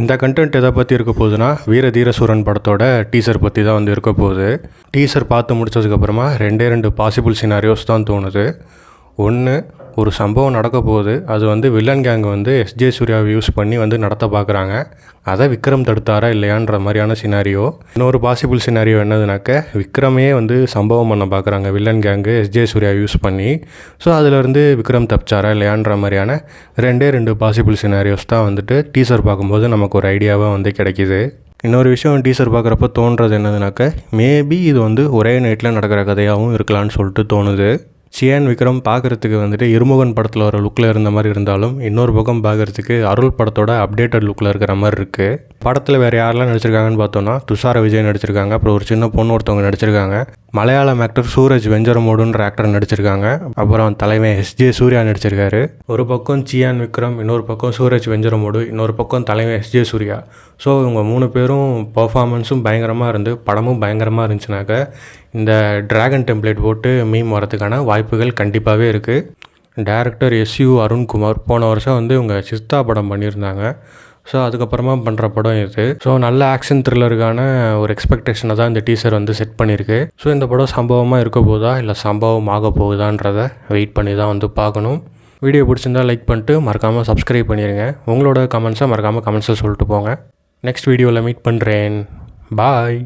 இந்த கண்டென்ட் எதை பற்றி இருக்க போகுதுன்னா வீர தீர சூரன் படத்தோட டீசர் பற்றி தான் வந்து இருக்க போகுது. டீசர் பார்த்து முடிச்சதுக்கப்புறமா ரெண்டு பாசிபிள் சினாரியோஸ் தான் தோணுது. ஒன்று, ஒரு சம்பவம் நடக்க போகுது, அது வந்து வில்லன் கேங் வந்து எஸ்ஜே சூர்யாவை யூஸ் பண்ணி வந்து நடத்த பார்க்குறாங்க. அதை விக்ரம் தடுத்தாரா இல்லையான்ற மாதிரியான சினாரியோ. இன்னொரு பாசிபிள் சினாரியோ என்னதுனாக்க, விக்ரமே வந்து சம்பவம் பண்ண பார்க்குறாங்க villain gang SJ Suryah use பண்ணி. ஸோ அதிலேருந்து விக்ரம் தப்பிச்சாரா இல்லையான்ற மாதிரியான ரெண்டு பாசிபிள் சினாரியோஸ் தான் வந்துட்டு டீசர் பார்க்கும்போது நமக்கு ஒரு ஐடியாவாக வந்து கிடைக்கிது. இன்னொரு விஷயம் டீசர் பார்க்குறப்ப தோன்றது என்னதுனாக்க, மேபி இது வந்து ஒரே நைட்டில் நடக்கிற கதையாகவும் இருக்கலான்னு சொல்லிட்டு தோணுது. சியான் விக்ரம் பார்க்குறதுக்கு வந்துட்டு இருமுகன் படத்தில் ஒரு லுக்கில் இருந்த மாதிரி இருந்தாலும், இன்னொரு பக்கம் பார்க்குறதுக்கு அருள் படத்தோட அப்டேட்டட் லுக்கில் இருக்கிற மாதிரி இருக்குது. படத்தில் வேறு யாரெல்லாம் நடிச்சிருக்காங்கன்னு பார்த்தோன்னா, துஷார விஜய் நடிச்சிருக்காங்க, அப்புறம் ஒரு சின்ன பொண்ணு ஒருத்தவங்க நடிச்சிருக்காங்க, மலையாளம் ஆக்டர் சூரஜ் வெஞ்சரமோடுன்ற ஆக்டர் நடிச்சிருக்காங்க, அப்புறம் தலைவன் எஸ்ஜே சூர்யா நடிச்சிருக்காரு. ஒரு பக்கம் சியான் விக்ரம், இன்னொரு பக்கம் சூரஜ் வெஞ்சரமோடு, இன்னொரு பக்கம் தலைவன் எஸ்ஜே சூர்யா. ஸோ இவங்க 3 பேரும் பர்ஃபார்மன்ஸும் பயங்கரமாக இருந்து படமும் பயங்கரமாக இருந்துச்சுனாக்க, இந்த டிராகன் டெம்ப்ளேட் போட்டு மீம் வரதுக்கான வாய்ப்புகள் கண்டிப்பாகவே இருக்குது. டைரக்டர் எஸ்யூ அருண்குமார் போன வருஷம் வந்து இவங்க சித்தா படம் பண்ணியிருந்தாங்க. ஸோ அதுக்கப்புறமா பண்ணுற படம் இது. ஸோ நல்ல ஆக்ஷன் த்ரில்லருக்கான ஒரு எக்ஸ்பெக்டேஷனை தான் இந்த டீசர் வந்து செட் பண்ணியிருக்கு. ஸோ இந்த படம் சம்பவமாக இருக்க போதா இல்லை சம்பவம் ஆக போகுதான்றதை வெயிட் பண்ணி தான் வந்து பார்க்கணும். வீடியோ பிடிச்சிருந்தால் லைக் பண்ணிட்டு மறக்காமல் சப்ஸ்கிரைப் பண்ணிடுங்க. உங்களோட கமெண்ட்ஸை மறக்காமல் கமெண்ட்ஸில் சொல்லிட்டு போங்க. நெக்ஸ்ட் வீடியோவில் மீட் பண்ணுறேன். பாய்.